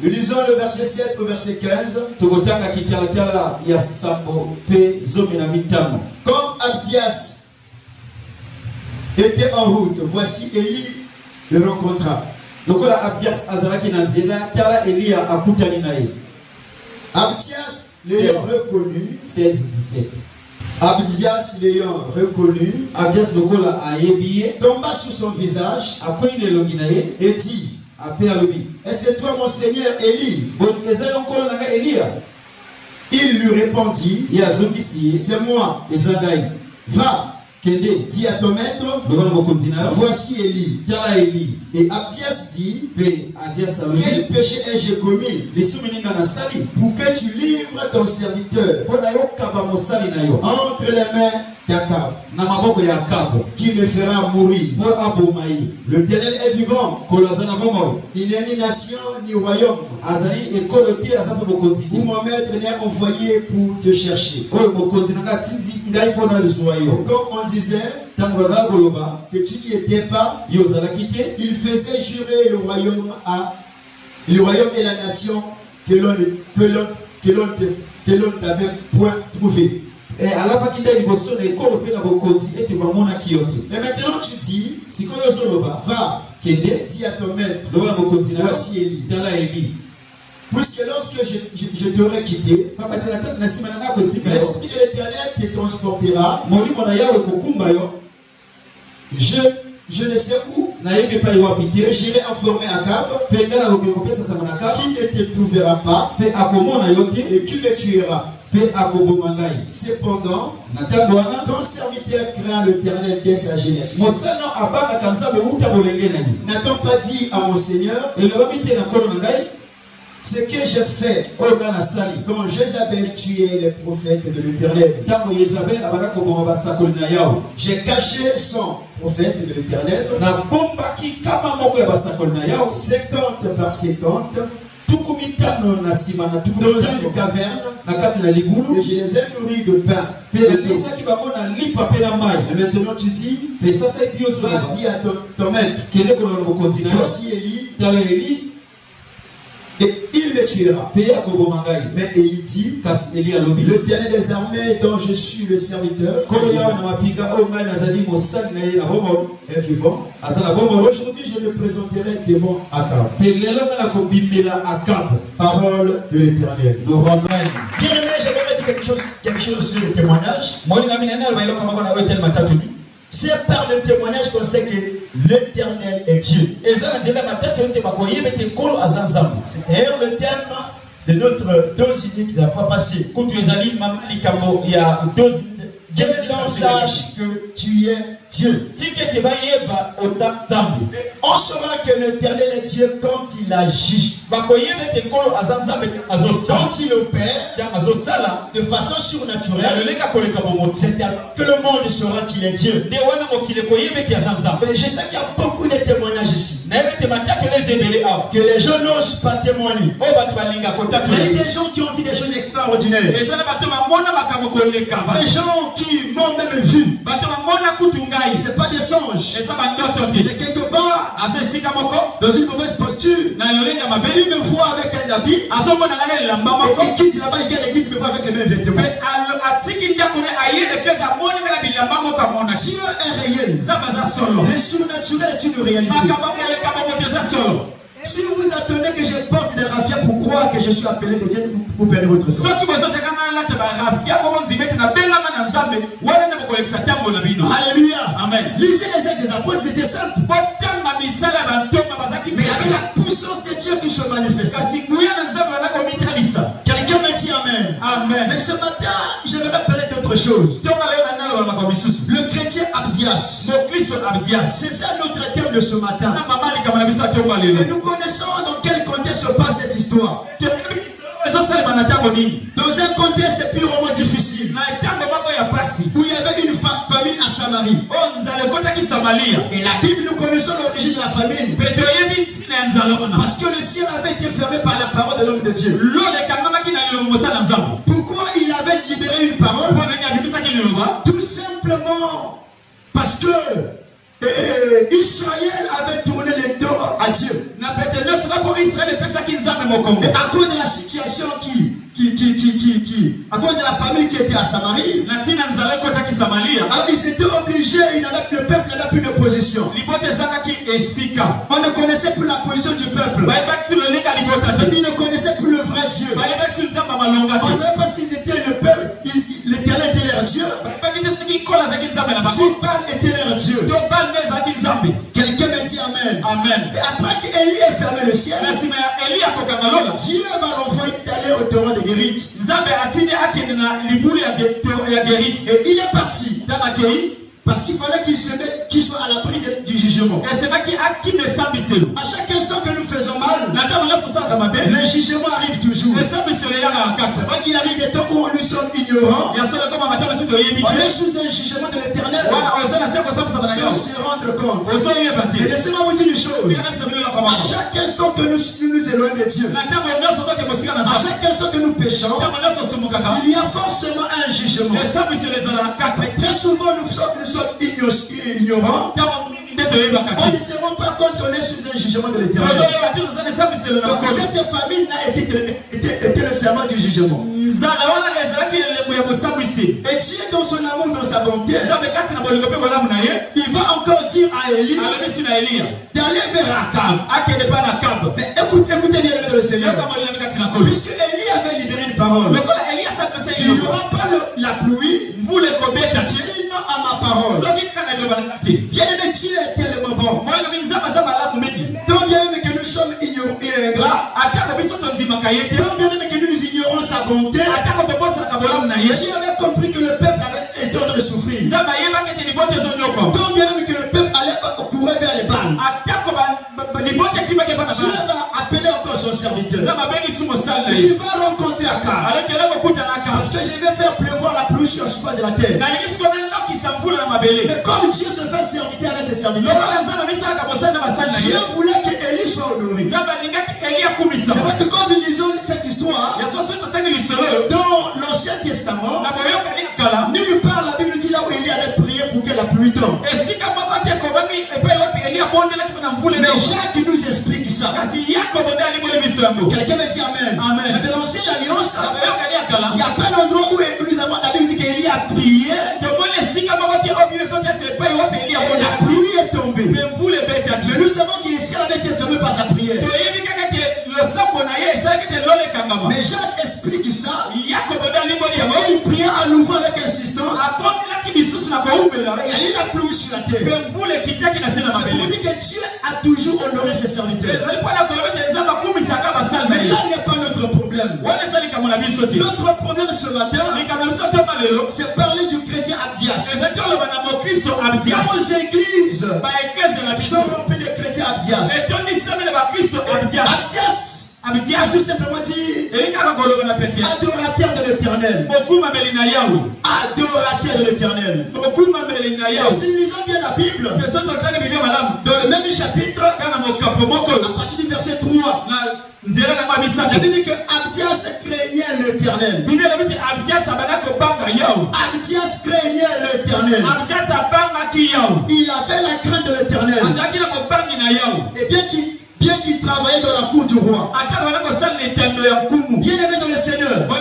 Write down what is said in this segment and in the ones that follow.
Lisons le verset 7 au verset 15. Comme Abdias était en route, voici Élie le rencontra. Abdias l'ayant reconnu, 16-17. Abdias l'ayant reconnu, tomba sur son visage et dit: est-ce que toi mon Seigneur Élie? Il lui répondit: c'est moi. Va, dis à ton maître, voici Élie. Et Abdias dit: quel péché ai-je commis pour que tu livres ton serviteur entre les mains d'Akab, qui me fera mourir? L'Éternel est vivant, il n'est ni nation ni royaume où mon maître n'est envoyé pour te chercher. Comme on disait que tu n'y étais pas, il faisait jurer le royaume et la nation que l'on n'avait point trouvé. Et maintenant tu dis: va, dis à ton maître, voici Élie. Puisque lorsque je t'aurai quitté, l'Esprit de l'Éternel te transportera. Je ne sais où, et j'irai informer Akab qui ne te trouvera pas et qui me tuera. Cependant, ton serviteur craint l'Éternel dès sa jeunesse. N'a-t-on pas dit à mon Seigneur ce que j'ai fait quand Jézabel tuait les prophètes de l'Éternel? J'ai caché son prophète de l'Éternel 50 par 50 dans une caverne, et je les ai nourris de pain. Et maintenant tu dis: va dire à ton maître, voici Élie, et il me tuera. Mais Élie dit: l'Éternel des armées dont je suis le serviteur est vivant. Aujourd'hui je me présenterai devant Akab. Parole de l'Éternel. Bien-aimé, j'aimerais dire quelque chose sur le témoignage. C'est par le témoignage qu'on sait que l'Éternel est Dieu. C'est d'ailleurs le terme de notre dose unique de la fois passée. Que l'on sache que tu es Dieu. Et on saura que l'Éternel est Dieu quand il agit. Quand il opère de façon surnaturelle, c'est-à-dire que le monde saura qu'il est Dieu. Et je sais qu'il y a beaucoup de témoignages ici que les gens n'osent pas témoigner. Il y a des gens qui ont vu des choses extraordinaires. Des gens qui m'ont même vu. C'est pas des songes. Il est quelque part dans une mauvaise posture. Il me voit avec un habit. Il quitte là-bas, il vient à l'église, il me voit avec les mêmes vêtements. Dieu est réel. Le surnaturel est une réalité. Si vous attendez que je porte des raffias pour croire que je suis appelé de Dieu, vous perdez votre temps. Alléluia. Amen. Lisez les actes des apôtres, c'était simple. Mais il y avait la puissance de Dieu qui se manifestait. Quelqu'un me dit Amen. Amen. Mais ce matin, je vais parler d'autre chose. Le chrétien Abdias. C'est ça notre terme de ce matin. Et nous connaissons dans quel contexte se passe cette histoire. Dans un contexte purement difficile, où il y avait une famine à Samarie. Et la Bible, nous connaissons l'origine de la famine. Parce que le ciel avait été fermé par la parole de l'homme de Dieu. Pourquoi il avait libéré une parole? Tout simplement parce que Israël avait tourné les dos à Dieu. Et à cause de la situation à cause de la famille qui était à Samarie, alors ils étaient obligés, le peuple n'avait plus de position. On ne connaissait plus la position du peuple. Ils ne connaissaient plus le vrai Dieu. On ne savait pas s'ils étaient le peuple, l'Éternel était leur Dieu. Si Baal était leur Dieu. Quelqu'un me dit Amen. Amen. Et après qu'Élie ait fermé le ciel, Dieu va l'envoyer d'aller au torrent de Guérite. Et il est parti. Parce qu'il fallait qu'il soit à l'abri du jugement. À chaque instant que nous faisons mal, le jugement arrive toujours. C'est vrai qu'il arrive des temps où nous sommes ignorants. On est sous un jugement de l'Éternel sans se rendre compte. Et laissez-moi vous dire une chose. À chaque instant que nous nous éloignons de Dieu, à chaque instant que nous péchons, il y a forcément un jugement. Mais très souvent nous sommes ignorants. On ne se rend pas compte qu'on est sous un jugement de l'Éternel. Donc cette famille a été le serment du jugement. Et Dieu dans son amour, dans sa bonté, il va encore dire à Élie d'aller vers Akab. Mais écoutez bien le Seigneur. Puisque Élie avait libéré une parole, il n'y aura pas la pluie sinon à ma parole. Bien aimé, Dieu est tellement bon. Donc bien aimé que nous sommes ignorants et ingrats, donc bien aimé que nous ignorons sa bonté, Dieu avait compris que le peuple était en train de souffrir. Donc bien aimé que le peuple allait courir vers les balles. Dieu va appeler encore son serviteur. Tu vas rencontrer Akab. Parce que je vais faire pleuvoir la pluie sur la surface de la terre. Mais comme Dieu se fait serviteur avec ses serviteurs, Dieu voulait que Élie soit honoré. C'est vrai que quand nous lisons cette histoire, dans l'Ancien Testament, nulle part la Bible dit là où Élie avait prié pour que la pluie tombe. Mais Jacques nous explique ça. Quelqu'un me dit Amen. Mais de l'Ancienne Alliance, il n'y a pas d'endroit où nous avons la Bible dit qu'Élie a prié. Et la pluie est tombée. Mais nous savons qu'il avait été fermé par sa prière. Mais Jacques explique ça. Et il pria à nouveau avec insistance. Et il y a eu la pluie sur la terre. C'est pour dire que Dieu a toujours honoré ses serviteurs. Mais là n'est pas notre problème. Notre problème ce matin, c'est parler du chrétien Abdias. Nos églises sont remplies de chrétiens Abdias. Abdias, tout simplement dit adorateur de l'Éternel. Adorateur de l'Éternel. Et si nous lisons bien la Bible, dans le même chapitre, à partir du verset 3, la Bible dit que Abdias craignait l'Éternel. Abdias craignait l'Éternel. Il avait la crainte de l'Éternel. Et bien qu'il travaillait dans la cour du roi, bien aimé dans le Seigneur, moi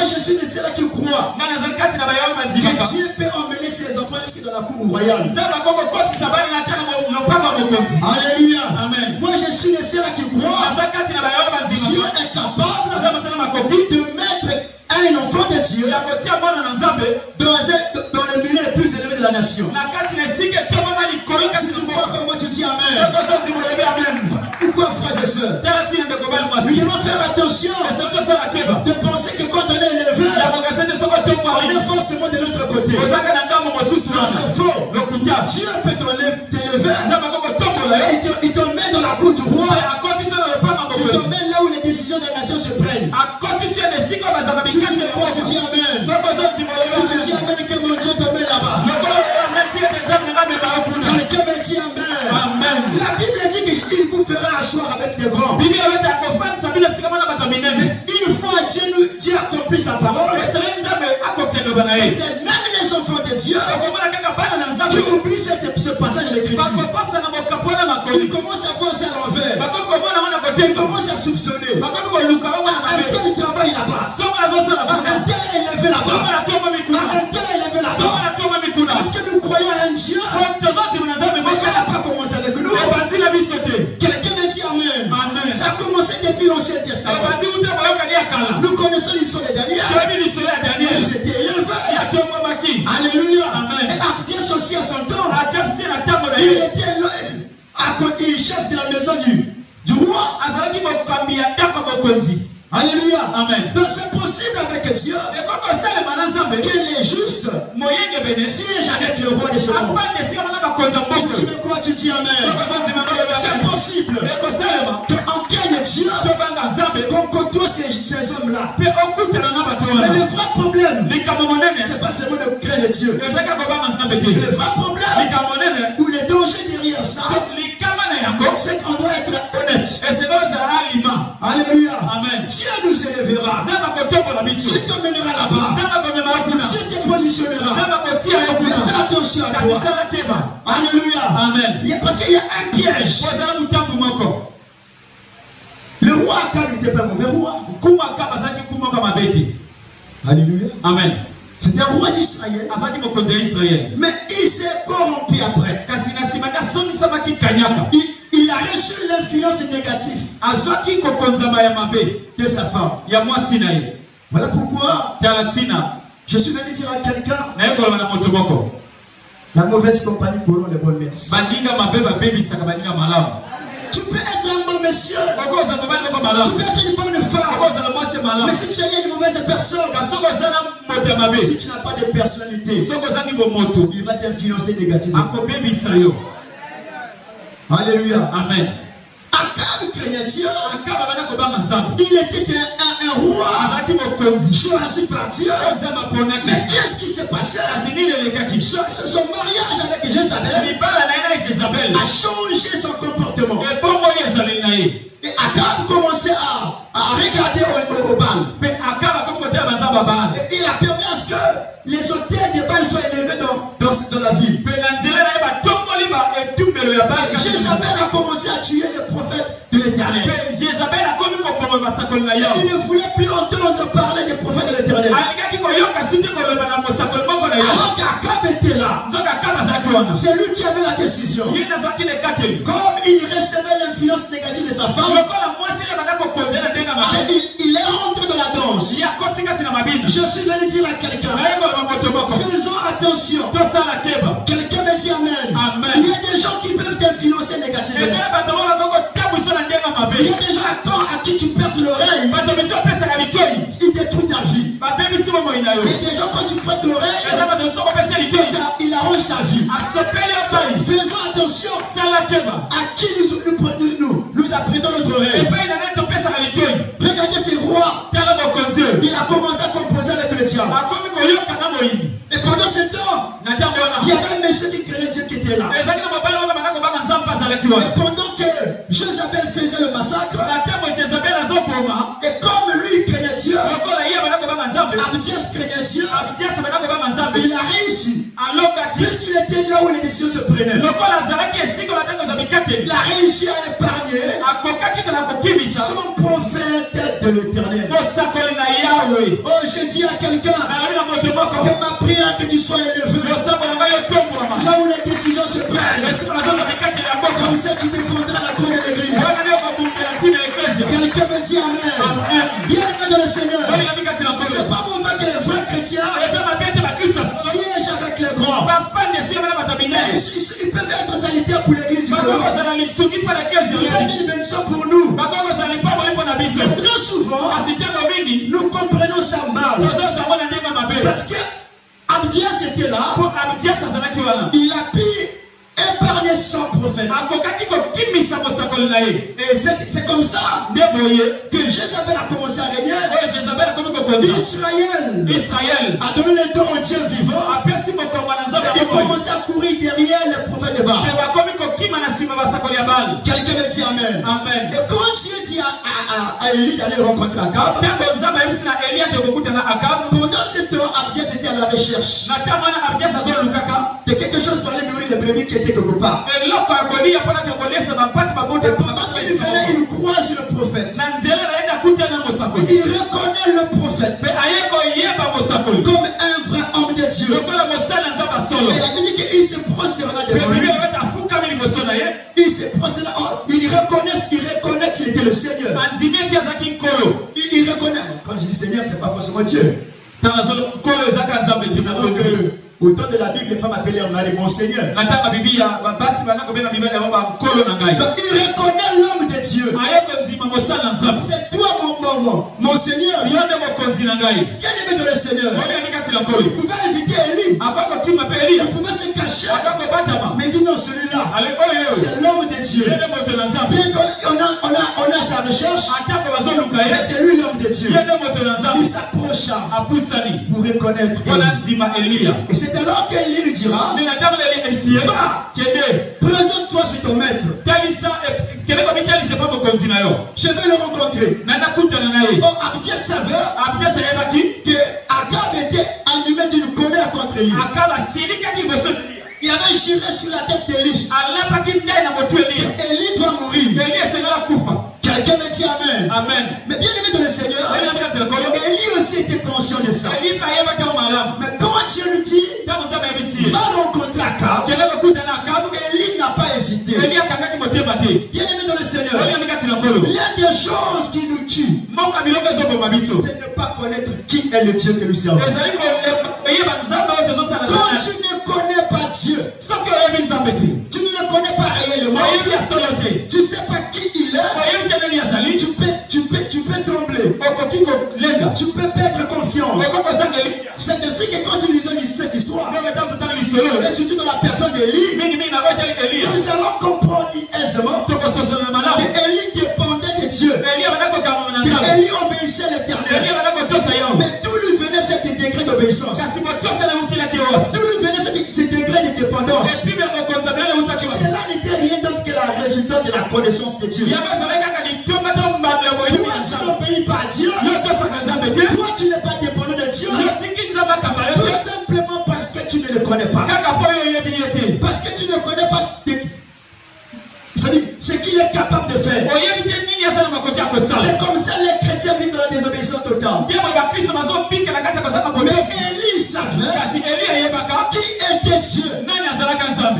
je suis de ceux-là qui croient que Dieu peut emmener ses enfants jusqu'à dans la cour royale. Alléluia. Amen. Moi je suis de ceux-là qui croient que Dieu est capable de mettre un enfant de Dieu dans le milieu le plus élevé de la nation. Si tu crois que moi tu dis Amen. Pourquoi frères et sœurs? Nous devons faire attention de penser que quand on est élevé, on est forcément de l'autre côté. Non, c'est faux. Dieu peut t'élever. Il te met dans la cour du roi. Il te met là où les décisions de la nation se prennent. Si tu crois, tu dis Amen. Si tu dis Amen, que mon Dieu te met là-bas. Quelqu'un me dit Amen. La Bible dit qu'il vous fera asseoir avec des grands. Mais une fois Dieu accomplit sa parole, et c'est même les enfants de Dieu qui oublie ce passage de l'écriture. Il commence à penser à l'envers. Il commence à soupçonner. Un tel travail là-bas. Un tel est élevé là-bas. Un tel est élevé là-bas. Parce que nous croyons à un Dieu. Mais ça n'a pas commencé avec nous. Quelqu'un me dit Amen. Amen. Ça a commencé depuis l'Ancien Testament. Nous connaissons l'histoire de Daniel. Il était élevé. Alléluia. Amen. Et Abdias aussi à son temps. Il était chef de la maison du roi. Alléluia. Amen. Donc c'est possible avec Dieu qu'il est juste. Si j'avais le roi de ce monde. Si tu me crois, tu dis Amen. C'est possible qu'en quel Dieu qu'on côtoie ces hommes-là. Mais le vrai problème, c'est pas seulement de craindre Dieu. Le vrai problème, ou le danger derrière ça, c'est qu'on doit être honnête. Alléluia. Amen. Dieu nous élèvera. Dieu te mènera là-bas. Dieu te positionnera. Mais fais attention à toi. Alléluia. Amen. Parce qu'il y a un piège. Le roi Akab n'était pas un mauvais roi. Alléluia. Amen. C'était un roi d'Israël. Mais il s'est corrompu après. Il a reçu l'influence négative de sa femme. Voilà pourquoi je suis venu dire à quelqu'un la mauvaise compagnie pour les bonnes mères. Tu peux être un bon monsieur. Tu peux être une bonne femme. Mais si tu es une mauvaise personne, si tu n'as pas de personnalité, il va t'influencer négativement. Alléluia. Amen. Akab craignait Dieu. Il était un roi choisi par Dieu. Mais qu'est-ce qui s'est passé? Son mariage avec Jézabel a changé son comportement. Et Akab commençait à regarder au Baal. Et il a permis à ce que les hôtels de Baal soient élevés dans la ville. Jézabel a commencé à tuer les prophètes de l'Éternel. Il ne voulait plus entendre parler des prophètes de l'Éternel. Alors qu'Akab était là, c'est lui qui avait la décision. Comme il recevait l'influence négative de sa femme, il est rentré dans la danse. Je suis venu dire à quelqu'un, faisons attention. Quelqu'un me dit Amen. Il y a des gens qui peuvent t'influencer négativement. Il y a des gens à qui tu perds l'oreille, ils détruisent ta vie. Il y a des gens quand tu prêtes l'oreille, il arrange ta vie. Faisons attention à qui nous apprêtons notre oreille. Regardez ces rois. Il a commencé à composer avec le diable. Et pendant ce temps, il y avait un monsieur qui craignait Dieu qui était là. Et pendant que Jézabel faisait le massacre, et comme lui il craignait Dieu, Abdias craignait Dieu, il a réussi. Puisqu'il était là où les décisions se prenaient, il a réussi à épargner son prophète de l'Éternel. Oh, je dis à quelqu'un que ma prière que tu sois élevé là où les décisions se prennent. Comme ça tu défendras la cause de l'église. Quelqu'un me dit Amen. Bien dans le Seigneur. C'est pas mauvais que les vrais chrétiens siègent avec les grands. Ils peuvent être sanitaires pour l'église. Ils peuvent une bénédiction pour nous. Mais très souvent, nous comprenons ça mal. Parce que Abdias était là. Il a pu épargner son prophète. Et c'est comme ça que Jézabel a commencé à régner. Israël a donné le don au Dieu vivant. il commençait à courir derrière le prophète de Baal. Quelqu'un me dit Amen. Amen. Et quand Dieu dit à Élie d'aller rencontrer Akab, pendant ce temps, Abdias était à la recherche de quelque chose pour aller nourrir les brebis qui étaient quelque part. Et pendant qu'il venait, il croise le prophète. Il reconnaît le prophète comme un vrai homme de Dieu. Et la Bible dit qu'il se prosternera devant lui. Il se prosterne, il reconnaît qu'il était le Seigneur. Il reconnaît. Quand je dis Seigneur, c'est pas forcément Dieu. Nous savons que au temps de la Bible, les femmes appelaient leur mari mon Seigneur. Donc il reconnaît l'homme de Dieu. C'est toi mon Seigneur. Bien aimé de le Seigneur. Il pouvait inviter Élie. Il pouvait se cacher. Mais il dit non, celui-là, c'est l'homme de Dieu. Bien qu'on a sa recherche, mais c'est lui l'homme de Dieu. Il s'approcha pour reconnaître Élie. Et c'est alors qu'Élie lui dira, va, présente-toi sur ton maître. Je vais le rencontrer. Oh, Abdias savait que Akab était animé d'une colère contre Élie. Il avait juré sur la tête d'Élie. Élie doit mourir. Quelqu'un me dit Amen. Amen. Mais bien aimé dans le Seigneur, Élie aussi était conscient de ça. Mais quand Dieu lui dit, va rencontrer Akab, Élie n'a pas hésité. Bien aimé dans le Seigneur, il y a des choses qui nous tuent. C'est ne pas connaître qui est le Dieu que nous servons. Quand tu ne connais pas Dieu, tu ne le connais pas réellement, tu ne sais pas qui il est, tu peux trembler, tu peux perdre confiance. C'est ainsi que quand tu lisons cette histoire, et surtout dans la personne d'Élie, nous allons comprendre aisément que Élie dépendait de Dieu, que Élie obéissait à l'Éternel. Mais d'où lui venait cet degré d'obéissance? D'où lui venait ce degré de dépendance? Cela n'était rien d'autre que la résultante de la connaissance de Dieu. Toi, tu n'obéis pas à Dieu. Toi, tu n'es pas dépendant de Dieu. Tout simplement parce que tu ne le connais pas. Parce que tu ne connais pas ce qu'il est capable de faire. C'est comme ça les chrétiens vivent dans la désobéissance totale. Mais Élie savait qui était Dieu.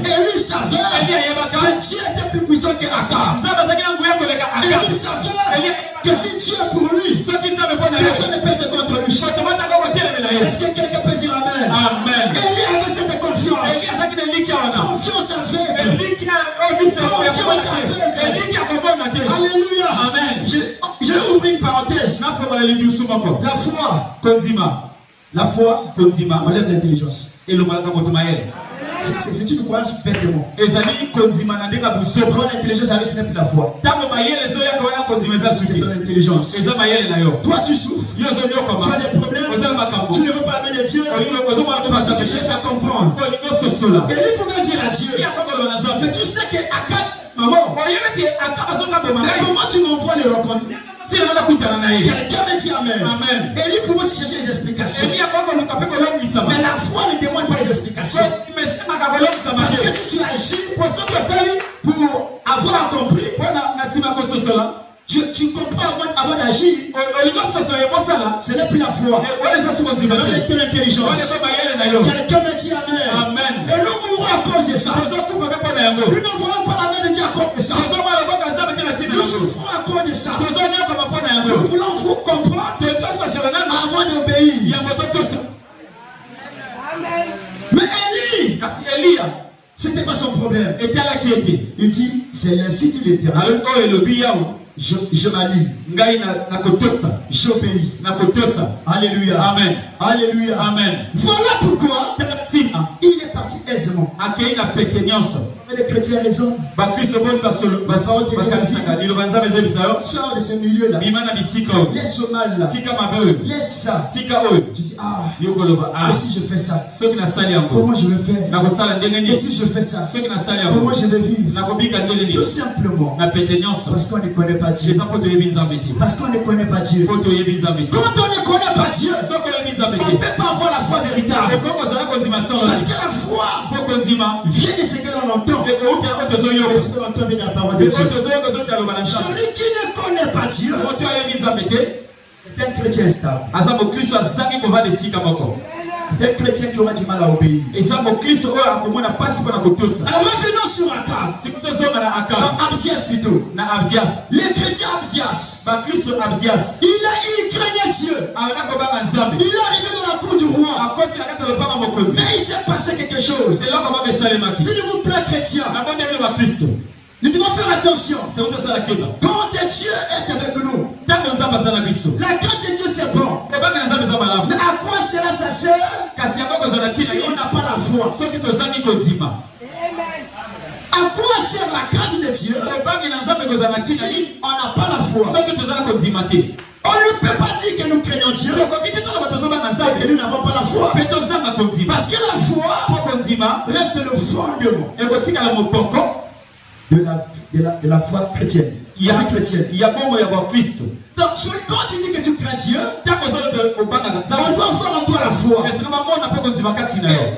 Élie savait que Dieu était plus puissant que Akab. Élie savait que si Dieu est pour lui, personne ne peut être contre lui. Est-ce que quelqu'un peut dire Amen? Amen. Élie avait cette confiance. Confiance en fait. Confiance en fait. Alléluia. Amen. Je ouvre une parenthèse. La foi enlève l'intelligence. C'est une croyance bêtement. Quand l'intelligence arrive, ce n'est plus la foi. C'est ton intelligence. Toi, tu souffres. Tu as des problèmes. Tu ne veux pas la main de Dieu parce que tu cherches à comprendre. Élie pouvait dire à Dieu, mais tu sais que Akab, maman, mais comment tu m'envoies les rencontrer? Quelqu'un me dit Amen. Élie pouvait se chercher des explications. Mais la foi ne demande pas les explications. Parce que si tu agis pour avoir compris, tu comprends avant d'agir, ce n'est plus la foi, c'est l'intelligence. Quelqu'un me dit Amen. Et nous mourrons à cause de ça. Nous ne voulons pas la main de Dieu à cause de ça. Nous souffrons à cause de ça. Nous voulons vous comprendre avant d'obéir. Mais Élie, c'était pas son problème. Il dit, c'est l'insi de l'Éternel. Je m'allie. J'obéis. Alléluia. Amen. Alléluia. Amen. Voilà pourquoi il est parti aisément. les chrétiens raisonnent. Sors de ce milieu-là. Laisse au mal là. Laisse ça. Tu dis, et si je fais ça, comment je vais faire? Et si je fais ça, comment je vais vivre? Tout simplement parce qu'on ne connaît pas Dieu. Parce qu'on ne connaît pas Dieu. Quand on ne connaît pas Dieu, on ne peut pas avoir la foi véritable. Parce que la foi vient de ce que l'on entend. Mais ce que l'on entend vient de la parole de Dieu. Celui qui ne connaît pas Dieu, c'est un chrétien stable. C'est un chrétien qui aura du mal à obéir. Alors revenons sur Akab. Abdias plutôt. Le chrétien Abdias, il craignait Dieu. Il est arrivé dans la cour du roi. Mais il s'est passé quelque chose. S'il vous plaît, chrétien, nous devons faire attention. Quand Dieu est avec nous, la crainte de Dieu c'est bon. Mais à quoi cela ça sert si on n'a pas la foi? À quoi sert la crainte de Dieu si on n'a pas la foi? On ne peut pas dire que nous craignons Dieu et que nous n'avons pas la foi. Parce que la foi reste le fondement de la foi chrétienne. Donc, quand tu dis que tu crains Dieu, on doit avoir en toi la foi.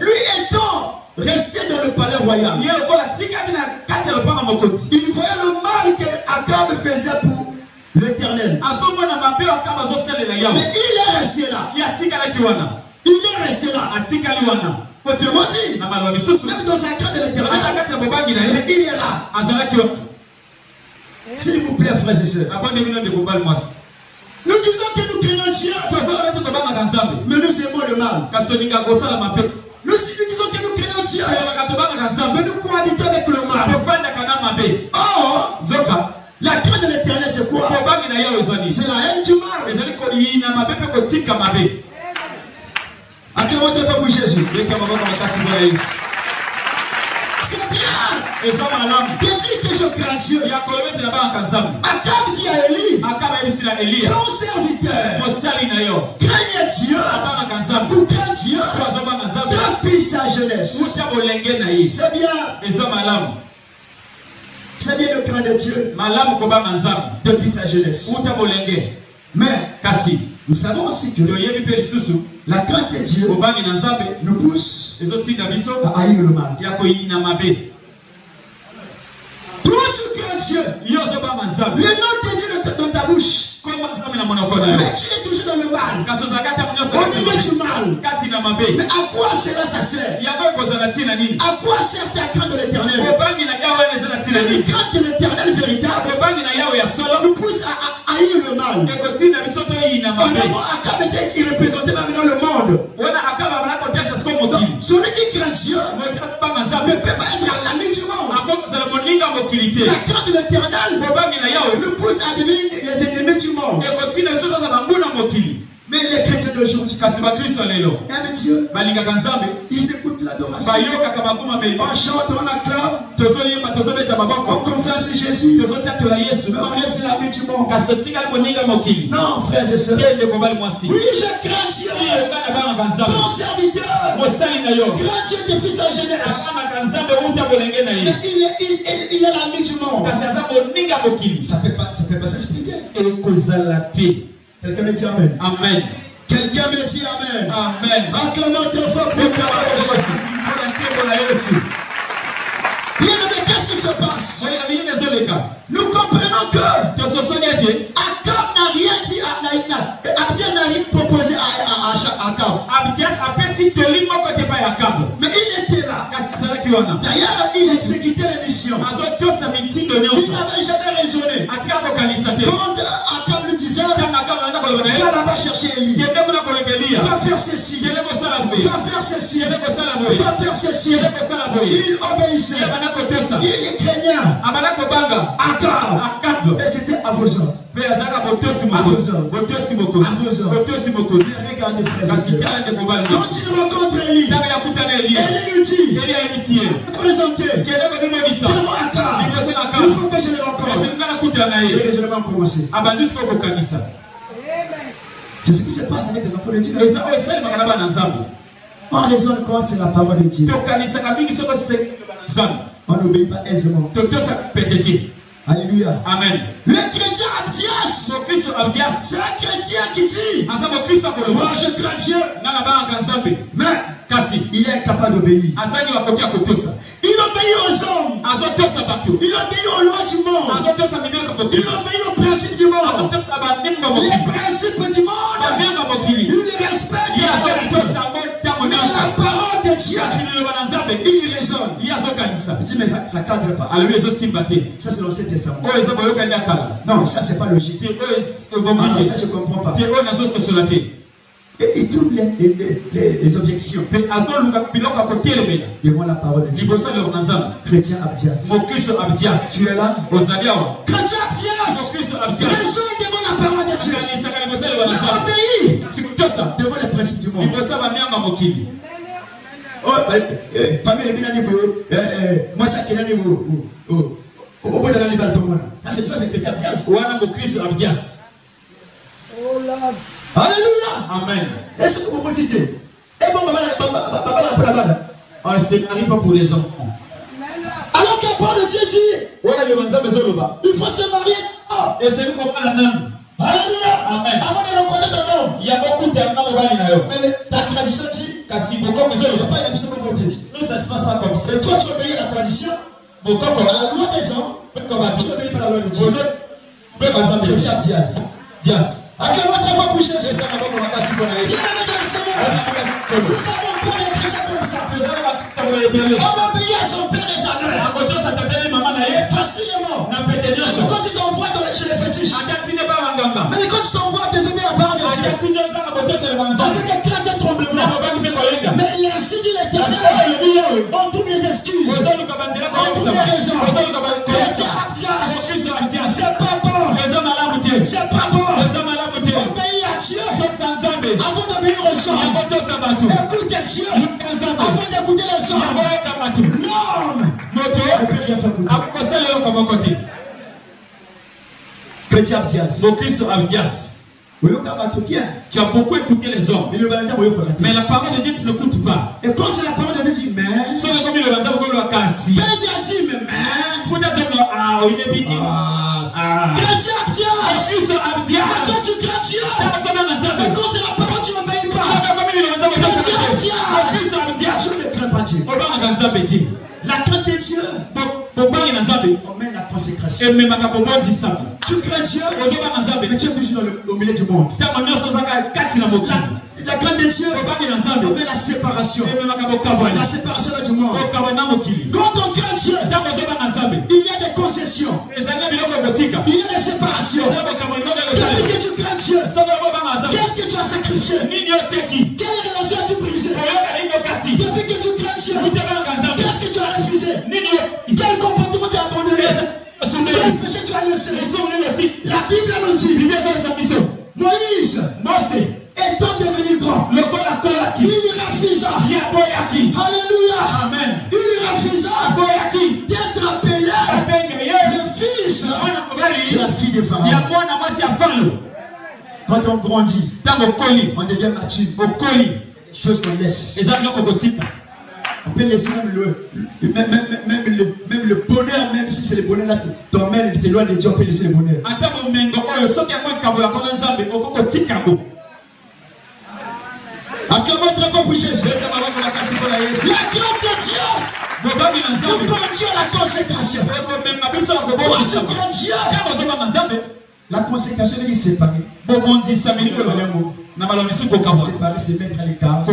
Lui étant resté dans le palais royal, il voyait le mal que Akab faisait pour l'Éternel. Mais il est resté là. Il est resté là. Autrement dit, même dans sa crainte de l'Éternel, il est là. S'il vous plaît, frères et sœurs, nous disons que nous craignons Dieu, mais nous aimons le mal. Nous disons que nous craignons Dieu, mais nous cohabitons avec le mal. Or, la crainte de l'Éternel, c'est quoi? C'est la haine du mal. Acclamons pour Jésus. C'est bien. Que dit que je crains Dieu. Akab dit à Élie, ton serviteur craignait Dieu ou craint Dieu depuis sa jeunesse. C'est bien. C'est bien de craindre Dieu depuis sa jeunesse. Mais nous savons aussi que la crainte de Dieu nous pousse à haïr le mal. Toi tu crains Dieu. Le nom de Dieu dans ta bouche. Mais tu es toujours dans le mal. Au milieu du mal. Mais à quoi cela ça sert? À quoi sert ta crainte de l'Éternel? La crainte de l'Éternel véritable nous pousse à haïr le mal. Akab il représentait maintenant le monde. Donc, celui qui craint Dieu ne peut pas être l'ami du monde. La crainte de l'Éternel nous pousse à devenir les ennemis du monde. Mais les chrétiens d'aujourd'hui aiment Dieu. Ils écoutent l'adoration. On chante, on acclame. On confesse Jésus. Mais on reste l'ami du monde. Non, frères et sœurs. Oui, je crains Dieu. Ton serviteur craint Dieu depuis sa jeunesse. Mais il est l'ami du monde. Ça ne peut pas s'expliquer. Quelqu'un me dit Amen. Amen. Quelqu'un me dit Amen. Amen. Acclamons très fort pour Jésus. Bien aimé, qu'est-ce qui se passe? Nous comprenons que Akab n'a rien dit Abdias n'a rien proposé à Akab. Mais il était là. D'ailleurs, il exécutait les missions. Il n'avait jamais raisonné. Quand Akab lui disait, va là-bas chercher Élie. Va faire ceci. Va faire ceci. Va faire ceci. Il obéissait. Il craignait Akab. Et c'était à vos ordres. Regardez, frères et sœurs. Quand il rencontre Élie, Élie lui dit, présenté, il faut que je le rencontre. Et les éléments ont commencé. C'est ce qui se passe avec les enfants de Dieu. On raisonne quand c'est la parole de Dieu. On n'obéit pas aisément. Alléluia. Amen. Le chrétien Abdias, c'est un chrétien qui dit, moi je crains Dieu, mais il est incapable d'obéir. Il obéit aux hommes, il obéit aux lois du monde, il obéit aux principes du monde. Les principes du monde, il les respecte. Mais la parole de Dieu, il raisonne. Il dit mais ça ne cadre pas. Ça c'est l'Ancien Testament. Non, ça c'est pas logique. Ah, ça je ne comprends pas. Et il trouve les objections devant la parole de Dieu. Chrétien Abdias, tu es là? Chrétien Abdias, raisonne devant la parole de Dieu. Obéis devant les principes du monde. Oh, famille, moi ça qui est là, c'est ça le chrétien Abdias. Alléluia. Amen. Est-ce que vous pouvez dire? Et bon, c'est n'arrive pas pour les enfants. alors que la parole de Dieu dit, il faut se marier. Et c'est nous comprendre la même. Alléluia. Amen. Avant de rencontrer ton homme. Il y a beaucoup de Mais ta tradition dit, Kasi il n'y a pas une émission de contexte. nous ça se passe pas comme ça. Et toi, tu obéis à la tradition, à la loi des hommes, tu obéis pas à la loi de Dieu. Chrétien Abdias. À quel moment tu vas bouger? Il y en avait dans le Seigneur. Nous avons plein de chrétiens comme ça. On obéit à son père et sa mère. Facilement. Mais quand tu t'envoies chez les fétiches, mais quand tu t'envoies désobéir à la parole de Dieu, avec un crainte de tremblement, mais il a ainsi dit l'Éternel, on trouve les excuses, on trouve les raisons. Chrétien Abdias, c'est pas bon, c'est pas bon. Obéis à Dieu avant d'obéir aux gens. Écoute Dieu avant d'écouter les gens. L'homme ne peut rien faire pour Dieu. Chrétien Abdias. Tu as beaucoup écouté les hommes. Mais la parole de Dieu, tu n'écoutes pas. Et quand c'est la parole de Dieu, dit mais. Chrétien Abdias. Quand tu crains Dieu. Mais quand c'est la parole, tu n'obéis pas. Chrétien Abdias. Je ne crains pas Dieu. La crainte de Dieu. On met la consécration. Tu crains Dieu, mais tu es toujours au milieu du monde. La crainte de Dieu, on met la séparation. La séparation du monde. Quand on craint Dieu, il y a des concessions. Il y a des séparations. Depuis que tu crains Dieu, qu'est-ce que tu as sacrifié? Quelle relation as-tu brisée? Depuis que tu crains Dieu, qu'est-ce que tu as refusé? Quel comportement tu as abandonné? Quel péché tu as laissé? La Bible nous dit, Moïse étant devenu grand, il refusa. Alléluia. Amen. Il refusa d'être appelé le fils de la fille de Pharaon. Quand on grandit, on devient mature. Chose qu'on laisse. On peut laisser même le bonheur, même si c'est le bonheur là, ton mère t'éloigne de Dieu, on peut laisser le bonheur. La crainte de Dieu nous conduit à la consécration. La consécration veut dire séparer. Séparer, c'est mettre à l'écart.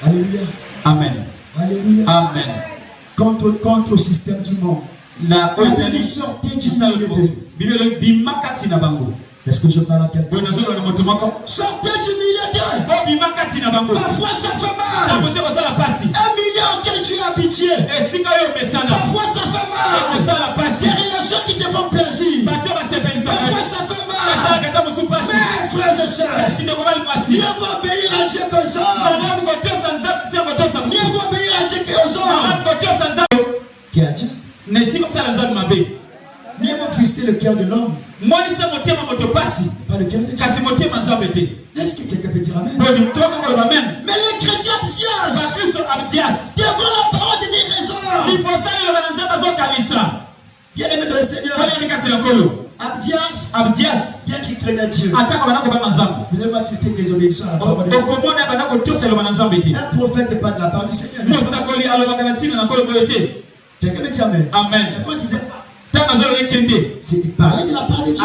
Alléluia. Amen. Alléluia. Amen. Contre le système du monde. La bénédiction est du milieu d'eux. Est-ce que je parle à quelqu'un? Sortez du milieu d'eux. Parfois ça fait mal. 1 million auquel tu es habitué. Parfois ça fait mal. Des relations qui te font plaisir. Parfois ça fait mal. Mais frères et sœurs. Mieux vaut obéir à Dieu qu'aux hommes. Mieux vaut obéir à Dieu qu'aux hommes. Qui a Dieu? Mieux vaut frister le cœur de l'homme. Pas le cœur de Dieu. Est-ce que quelqu'un peut dire amen? Mais les chrétiens abdiasent devant la parole de Dieu raison. Bien aimé dans le Seigneur, abdias, bien qu'il craignait Dieu. Vous allez voir qu'il était désobéissant à la parole de Dieu. Un prophète n'est pas de la parole du Seigneur. Quelqu'un me dit amen. Amen. Quand il disait c'est qu'il parlait de la parole de Dieu.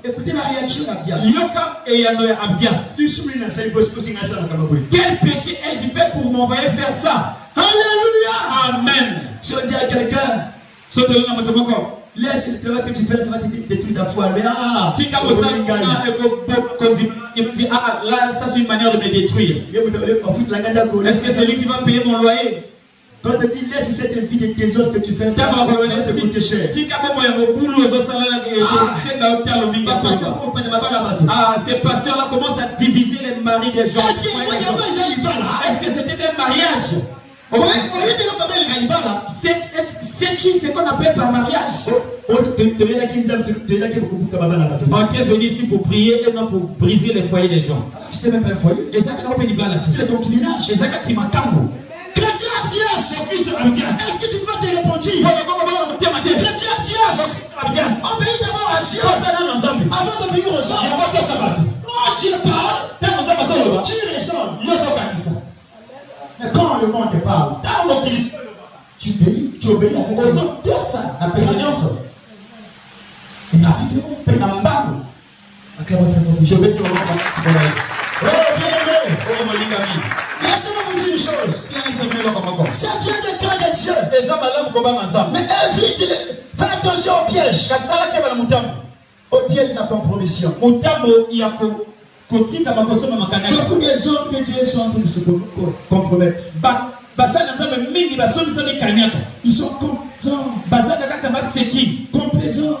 Écoutez la réaction d'Abdias. Quel péché ai-je fait pour m'envoyer faire ça? Alléluia. Amen. Si on dit à quelqu'un, laisse le travail que tu fais, ça va te détruire ta foi. Mais là, ça c'est une manière de me détruire. Est-ce que c'est lui qui va payer mon loyer? Quand on te dit laisse cette vie de désordre que tu fais, ça va te coûter cher. Ces pasteurs-là commencent à diviser les maris des gens. Est-ce que c'était un mariage? C'est ce qu'on appelle par mariage. On est venu ici pour prier et non pour briser les foyers des gens. C'est même pas un foyer. Et ça c'est ton ménage. Et ça qui m'attend. Chrétien Abdias, est-ce que tu peux te répondre? Chrétien Abdias, obéis d'abord à Dieu avant d'obéir aux gens. Quand Dieu parle, tu résonnes. Mais quand le monde te parle, tu obéis avec les autres. Et rapidement, je vais sur laissez-moi vous dire une chose. Ça vient de toi de Dieu. Mais évite, fais attention au piège. Au piège de la compromission. Beaucoup des hommes de Dieu sont en train de se compromettre. Ils sont contents, complaisants.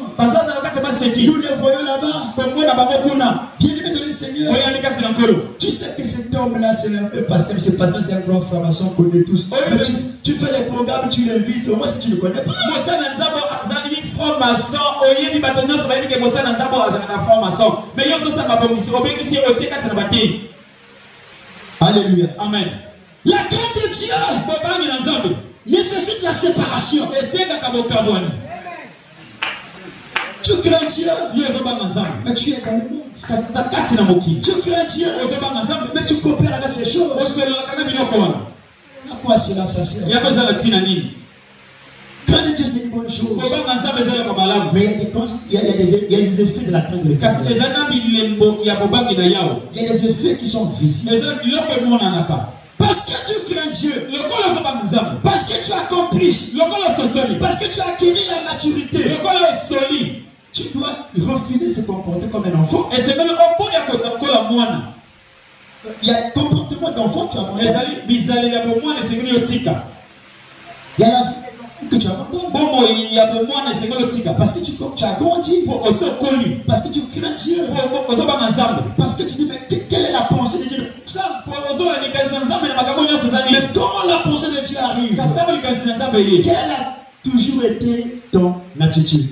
Nous les voyons là-bas. Bien aimé dans le Seigneur. Tu sais que cet homme-là, c'est un peu pasteur. Ce pasteur, c'est un grand franc-maçon qu'on connaît tous. Mais tu fais les programmes, tu l'invites. Au moins, si tu ne le connais pas. Alléluia. Amen. La crainte de Dieu nécessite la séparation. Tu crains Dieu, mais tu es dans le monde. Tu crains Dieu, mais tu coopères avec ces choses. À quoi cela ça sert? Craindre Dieu, c'est une bonne chose. Mais il y a des effets de la crainte de Dieu. Il y a des effets qui sont visibles. Parce que tu crains Dieu, parce que tu accomplis, parce que tu as acquis la maturité, tu dois refuser de se comporter comme un enfant. Il y a un comportement d'enfant que tu as. Il y a la vie des enfants que tu abandonnes. Parce que tu as grandi. Parce que tu crains Dieu. Parce que tu dis, mais quelle est la pensée de Dieu? Ça. Mais quand la pensée de Dieu arrive, quelle a toujours été ton attitude?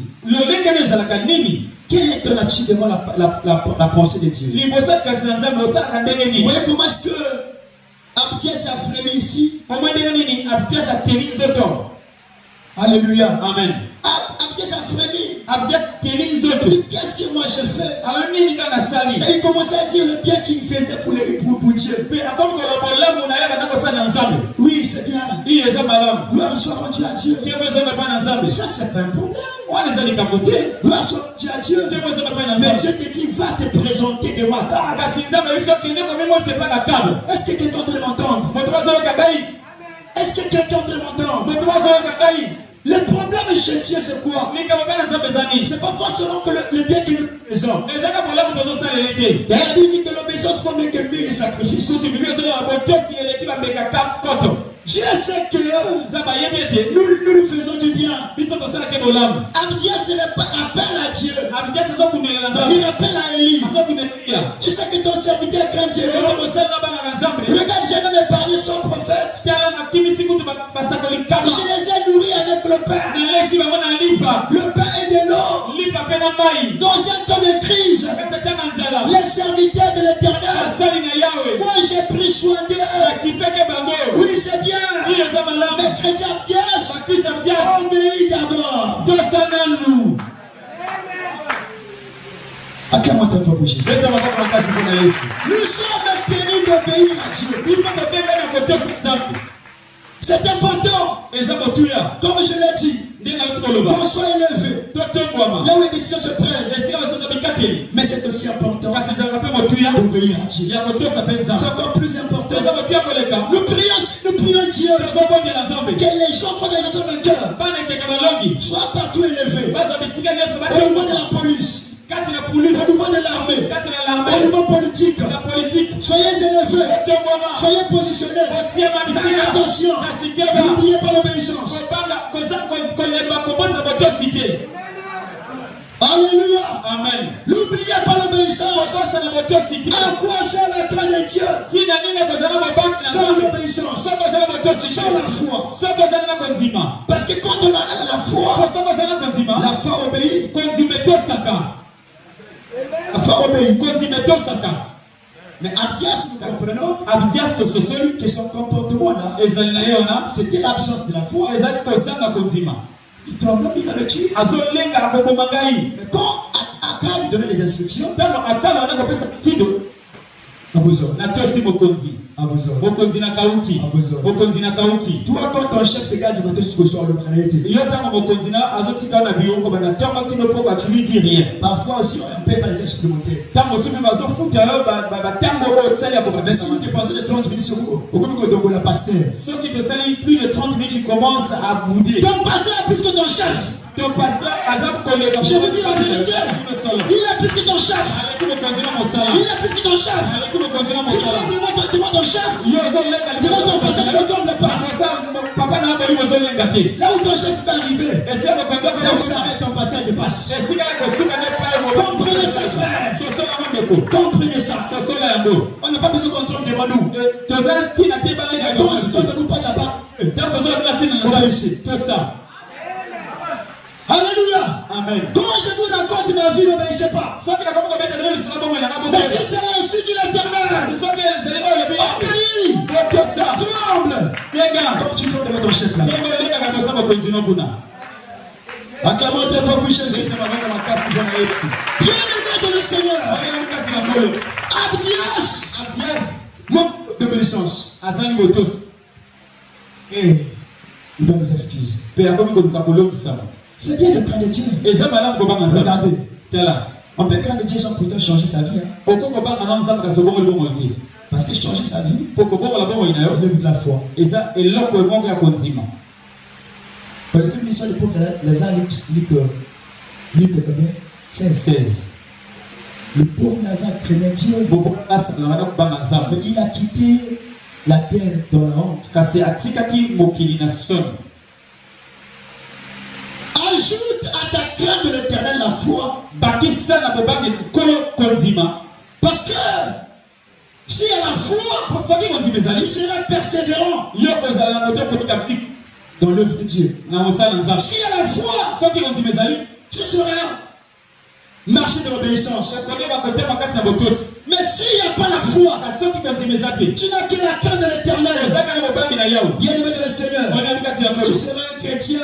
Quelle est ton attitude devant la pensée de Dieu? Vous voyez comment est-ce que Abdias a frémi ici? Alléluia. Amen. Abdias a frémi. Qu'est-ce que moi je fais? Et il commençait à dire le bien qu'il faisait pour Dieu. Oui, c'est bien. Gloire soit rendue à Dieu. Ça, c'est pas un problème. Gloire soit rendue à Dieu. Mais Dieu te dit, va te présenter devant ta table. Est-ce que quelqu'un peut m'entendre? Est-ce que quelqu'un peut m'entendre? Le problème chez Dieu, c'est quoi? C'est pas forcément que le bien que nous faisons. La Bible dit que l'obéissance vaut mieux que 1000 sacrifices. Dieu sait que nous lui faisons du bien. Abdias appelle à Dieu. Il appelle à Élie. Tu sais que ton serviteur craint Dieu. Regarde, j'ai même parlé son prophète. Je les ai nourris avec le pain. Le pain et de l'eau. Dans un temps de crise, les serviteurs de l'Éternel, moi j'ai pris soin d'eux. Oui, c'est bien. Mais chrétien Abdias, obéis d'abord. Acclame-moi ta foi pour Jésus. Nous sommes tenus d'obéir à Dieu. C'est important. Comme je l'ai dit, qu'on soit élevé. Là où les décisions se prennent. Mais c'est aussi important d'obéir à Dieu. C'est encore plus important. Nous prions Dieu que les gens font des choses dans le cœur soient partout élevés. Au niveau de la police, au niveau de l'armée, au niveau politique, soyez élevés, soyez positionnés. Mais attention, n'oubliez pas l'obéissance. Alléluia. Amen. N'oubliez pas l'obéissance. À quoi sert la crainte de Dieu? Sans l'obéissance, sans la foi. Parce que quand on a la foi obéit. La foi obéit. Mais Abdias, nous comprenons que son comportement là, c'était l'absence de la foi. Il tremblait, il avait tué. Mais quand Akab lui donnait les instructions, toi, quand ton chef te garde du matin jusqu'au soir, le parfois aussi, on ne paye pas les expérimentaires. Mais si vous dépensez les 30 minutes sur vous, au comme que la pasteur. Ceux qui te salissent plus de 30 minutes, tu commences à bouder. Ton pasteur a plus que ton chef. Ton pasteur, je vous dis la vérité. Il a plus que ton chef. Il a plus que ton chef. Tu demandes ton chef. Demande ton pasteur, tu ne trembles pas. Là où ton chef peut arriver, là où s'arrête ton pasteur dépasse. Comprenez ça, frère. Comprenez ça. On n'a pas besoin qu'on trompe devant nous. Quand on se trompe, nous pas d'abord. Obéissez. Alléluia. Amen. Donc je vous raconte ma vie, n'obéissez pas. Mais si c'est ainsi dit l'Éternel, obéis, tremble. Comme tu trembles devant ton chef là. Acclamons ta foi pour Jésus. Bien-aimé de le Seigneur. Abdias, manque d'obéissance. Et il donne des excuses. C'est bien de craindre Dieu. Regardez. On peut craindre Dieu sans pourtant changer sa vie. Parce que changer sa vie, c'est le but de la foi. Par exemple, l'histoire de les uns lisent combien 16. Le pauvre Lazare craignait Dieu. Mais il a quitté la terre dans la honte. Ajoute à ta crainte de l'Éternel la foi. Parce que si à la foi, tu seras persévérant dans l'œuvre de Dieu. Si à la foi, tu seras marcher de l'obéissance. Mais s'il n'y a pas la foi, tu n'as que la crainte de l'Éternel. Bien-aimé de le Seigneur, tu seras un chrétien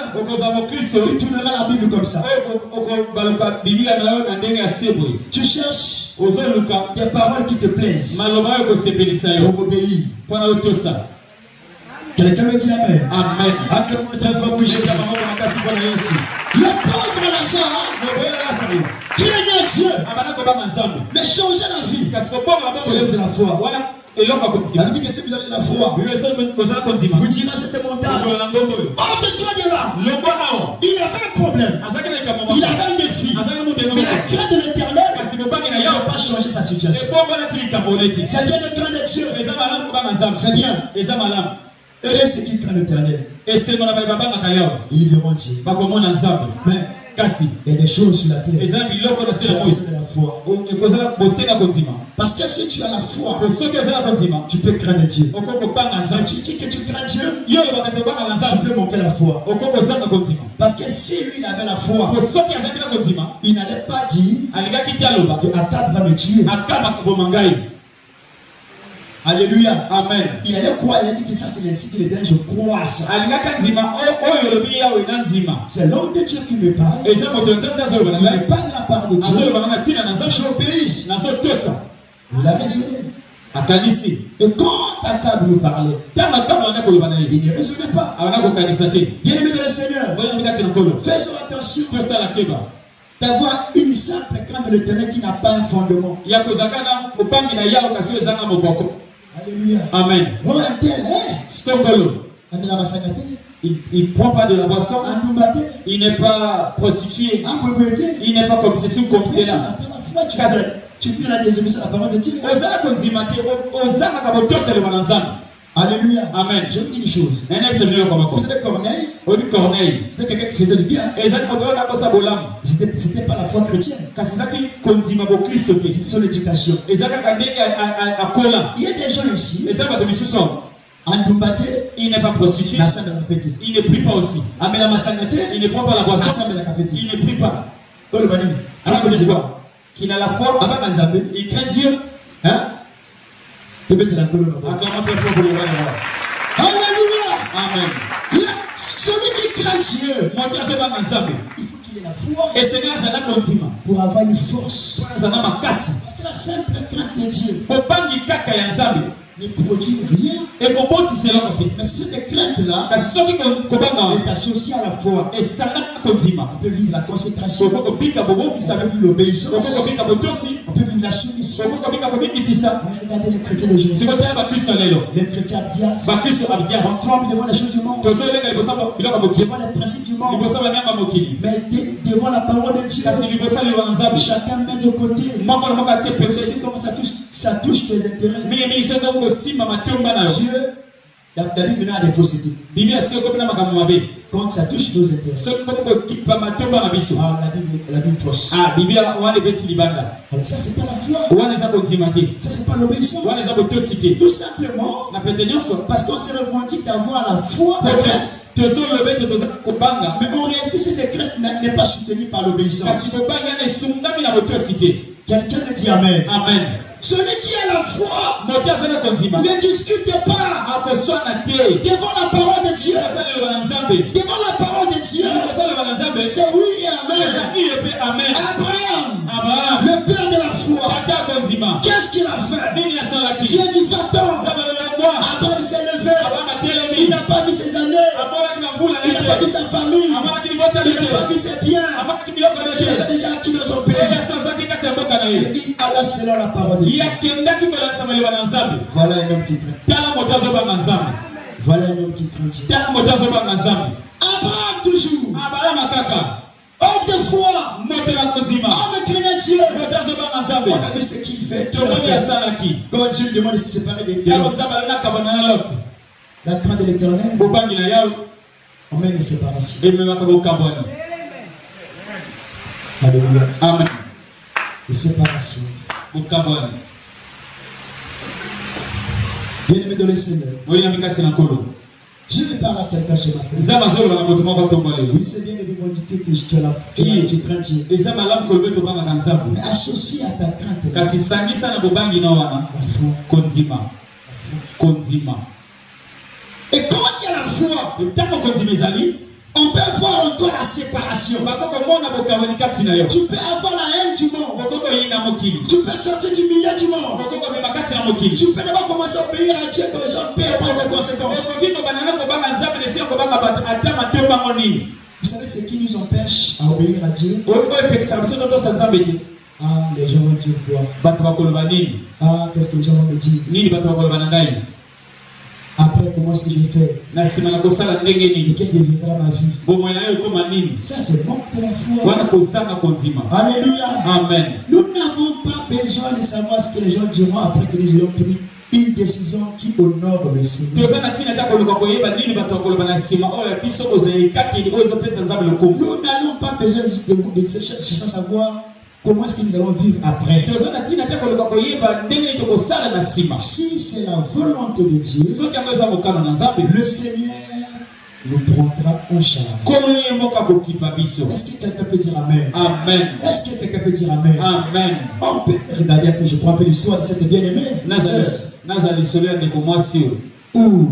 qui tournera la Bible comme ça. Tu cherches des paroles qui te plaisent pour obéir. Quelqu'un me dit Amen. Amen. Le pauvre Lazare craignait Dieu, mais changer la vie, c'est l'œuvre de la foi. La Bible dit que si vous avez la foi, vous direz à cette montagne, hors de toi de là. Il avait un problème, il avait un défi, mais la crainte de l'Éternel ne peut pas changer sa situation. C'est bien de craindre Dieu, c'est bien. Et ceux qui craignent l'Éternel, et c'est mon avis baba makayao ils verront Dieu. ba komona nzambe Mais kasi il y a des choses sur la terre. et ça biloko na Tu sila as moyo besoin de la foi. o kozala bosenga konzima Parce que si tu as la foi, to soki ozala konzima tu peux craindre Dieu. okoko banga Mais nzambe tu dis que tu crains Dieu, yo yebaka te banga tu nzambe peux manquer la foi. okoko zanga konzima Parce que si lui il avait la foi, to soki azalaki na konzima il n'allait pas dire alingaki te aloba que Atab va me tuer. akaba koboma ngai. Alléluia. Amen. Il allait croire, il a dit que ça c'est l'insigne de l'Éternel, je crois à ça. alingaka nzima oyo olobi yawe na nzima C'est l'homme de Dieu qui me parle. eza moto ya nzambe azoloba na Il ngai n'est pas de la part de Dieu. azolobaka na ntina na nzambe J'obéis. nazotosa Il a raisonné. akanisi Et quand Atab nous parlait, ntango ntango wana koloba na ye il ne raisonnait pas. awana kokanisa te Bien-aimé de le Seigneur, oyambi kati na nkolo faisons attention tosala keba d'avoir une simple crainte de l'Éternel qui n'a pas un fondement. ya kozaka na kopangi na yawe kasi oyo ezanga moboko. Alléluia. Amen. Bon, un tel, Stongolo, Amela Masakate, il prend pas de la boisson, Andoumate, il n'est pas prostitué, Ambouete, il n'est pas comme ceci ou comme mais tu cela. n'as pas la foi, tu peux la désobéissance à la parole de Dieu. Ozala konzimate, ozala kabotosele bananzana. Alléluia. Amen. Je vous dis une chose. Vous savez, Corneille, Corneille, c'était quelqu'un qui faisait du bien. C'était pas la foi chrétienne. C'était son éducation. Il y a des gens ici, Andoumate, il n'est pas prostitué, il ne prie pas aussi. Amela Masangate, Il ne prend pas la boisson, il ne prie pas. Qui n'a la foi, il craint Dieu. Alléluia. Amen. Celui qui craint Dieu, il faut qu'il ait la foi pour avoir une force. Parce que la simple crainte de Dieu ne produit rien. Mais si cette crainte-là est associée à la foi, on peut vivre la consécration, on peut vivre l'obéissance, on peut vivre la soumission. Regardez les chrétiens d'aujourd'hui. Les chrétiens abdias, on tremble devant les choses du monde, devant les principes du monde, mais devant la parole de Dieu, chacun met de côté. Parce que comme ça touche les intérêts. Dieu, la Bible n'a des faussetés. Quand ça touche nos intérêts, la Bible fausse. Alors ça c'est pas la foi. Ça c'est pas l'obéissance. Tout simplement parce qu'on se revendique d'avoir la foi. Mais en réalité cette crainte n'est pas soutenue par l'obéissance. Quelqu'un me dit Amen. Amen. Celui qui a la foi ne discute pas devant la parole de Dieu. Devant la parole de Dieu, c'est oui et Amen. Abraham, le père de la foi, qu'est-ce qu'il a fait? Dieu dit va-t'en. Abraham s'est levé. Il n'a pas vu ses années. Il n'a pas vu sa famille. Il n'a pas vu ses biens. Il avait déjà acquis dans son pays. Il dit Allah selon la parole de Dieu. Voilà un homme qui craint. Voilà un homme qui craint. Abraham toujours. Homme de foi. Homme craignant Dieu. On a vu ce qu'il fait. Quand Dieu lui demande de se séparer des deux. La crainte de l'Éternel. On met une séparation. Alléluia. Amen. Une séparation. Bien-aimé dans le Seigneur. Dieu me parle à quelqu'un ce matin. Oui, c'est bien de revendiquer que tu crains Dieu. Mais associé à ta crainte, la foi. Et quand il y a la foi, on peut voir en toi la séparation. Tu peux avoir la haine du monde. Tu peux sortir du milieu du monde. Tu peux d'abord commencer à obéir à Dieu que les gens paient par les conséquences. Vous savez ce qui nous empêche à obéir à Dieu? Ah, les gens vont dire quoi? Ah, qu'est-ce que les gens vont me dire? Après, comment est-ce que je fais? Et quelle deviendra ma vie? Ça, c'est manque de la foi. Alléluia. Amen. Nous n'avons pas besoin de savoir ce que les gens diront après que nous ayons pris une décision qui honore le Seigneur. Nous n'allons pas besoin de chercher à savoir comment est-ce que nous allons vivre après. Si c'est la volonté de Dieu, le Seigneur nous prendra en charge. Est-ce que quelqu'un peut dire Amen? Amen. Est-ce que quelqu'un peut dire Amen? Amen. On peut regarder que je prends un peu l'histoire de cette bien-aimée. Où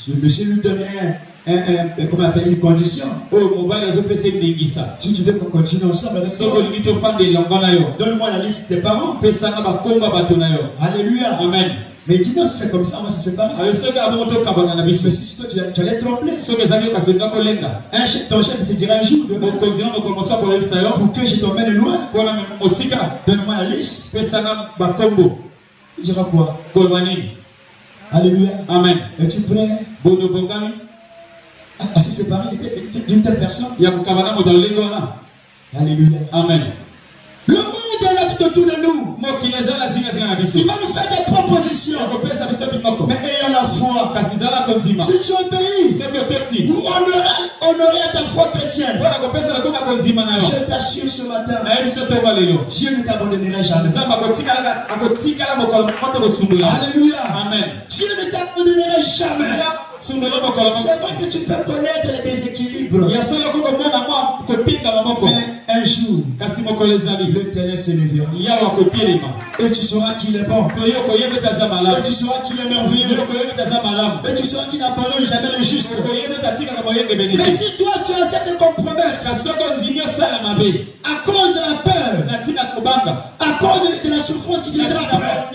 le monsieur lui donnerait comment on appelle, une condition. Si tu veux qu'on continue ensemble avec toi, donne-moi la liste des parents. Alléluia. Amen. Mais dis non, si c'est comme ça, on va se séparer. Mais si toi tu allais trembler. Ton chef te dira un jour pour que je t'emmène loin. Donne-moi la liste. Il dira quoi? Alléluia. Amen. Es-tu prêt à se séparer d'une telle personne? Alléluia. Amen. Le monde est là tout autour de nous. Il va nous faire des propositions. Mais ayant la foi. Si tu obéis, honorer ta foi chrétienne. Je t'assure ce matin, Dieu ne t'abandonnera jamais. Alléluia. Amen. Dieu ne t'abandonnera jamais. C'est vrai que tu peux connaître les déséquilibres. Mais un jour, l'Éternel s'élèvera. Et tu sauras qu'il est bon. Et tu sauras qu'il est merveilleux. Et tu sauras qu'il n'abandonne jamais le juste. Mais si toi tu acceptes de compromettre à cause de la peur, à cause de la souffrance qui viendra après,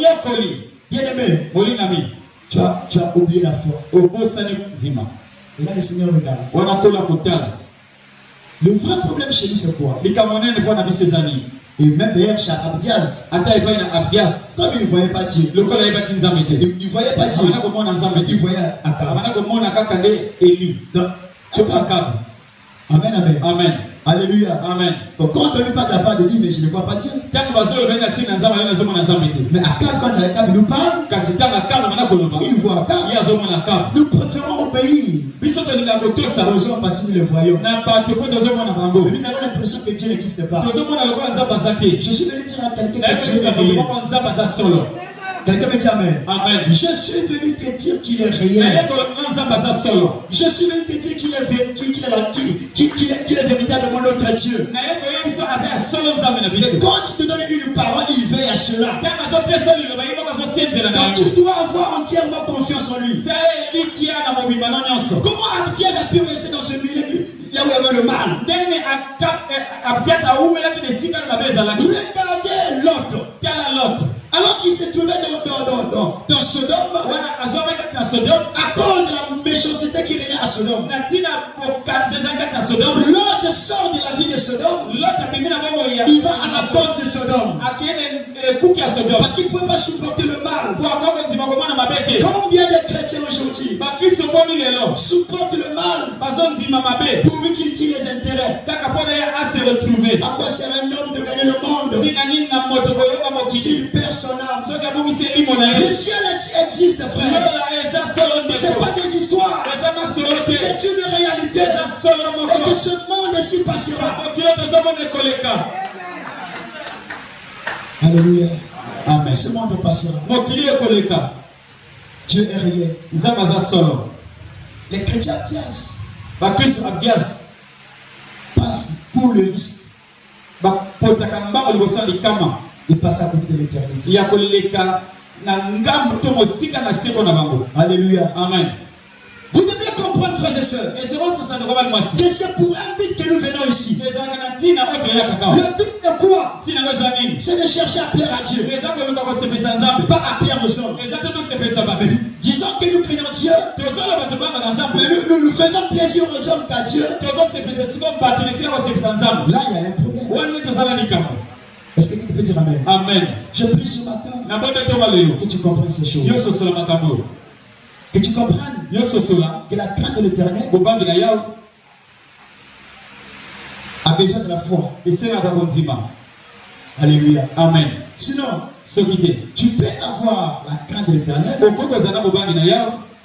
bien aimé, tu as oublié la foi. Et là le Seigneur regarde. Le vrai problème chez nous c'est quoi? Et même d'ailleurs chez Abdias, comme il ne voyait pas Dieu, il ne voyait pas Dieu, il voyait Akab. Amen, amen. Amen. Alléluia. Amen. Donc quand on ne pas de la part de Dieu, mais je ne vois pas Dieu. Mais Akab, quand Akab nous parle, il voit Akab. Nous préférons obéir aux hommes parce que nous le voyons. Mais nous avons l'impression que Dieu n'existe pas. Je suis venu dire à quelqu'un que Dieu est réel. Quelqu'un me dit Amen. Amen. Je suis venu te dire qu'il est réel. Je suis venu te dire qu'il est véritablement notre Dieu. Et quand il te donne une parole, il veille à cela. Donc tu dois avoir entièrement confiance en lui. Comment Abdias a pu rester dans ce milieu là où il y avait le mal? Regardez Lot. Alors qu'il se trouvait dans Sodome, à cause de la méchanceté qui régnait à Sodome, Lot sort de la vie de Sodome, il va à la porte de Sodome, parce qu'il ne pouvait pas supporter le mal. Combien de chrétiens aujourd'hui supportent le mal pourvu qu'ils tirent les intérêts? À quoi sert un homme de gagner le monde s'il perd son âme? Le ciel existe, frère. Ce n'est pas des histoires, c'est une réalité. Et que ce monde s'y passera. Alléluia. Amen. Ce monde passera. Dieu est réel. Les chrétiens passent pour le risque. Il passe à côté de l'éternité. Alléluia. Amen. Vous devez comprendre, frères et sœurs, que c'est pour un but que nous venons ici. Le but c'est quoi? C'est de chercher à plaire à Dieu, pas à plaire aux hommes. Disons que nous craignons Dieu, mais nous faisons plaisir aux hommes qu'à Dieu. Là il y a un problème. Est-ce que tu peux dire Amen? Amen. Je prie ce matin que tu comprennes ces choses. Que tu comprennes que la crainte de l'Éternel a besoin de la foi. Et c'est la Alléluia. Amen. Sinon, Tu peux avoir la crainte de l'Éternel,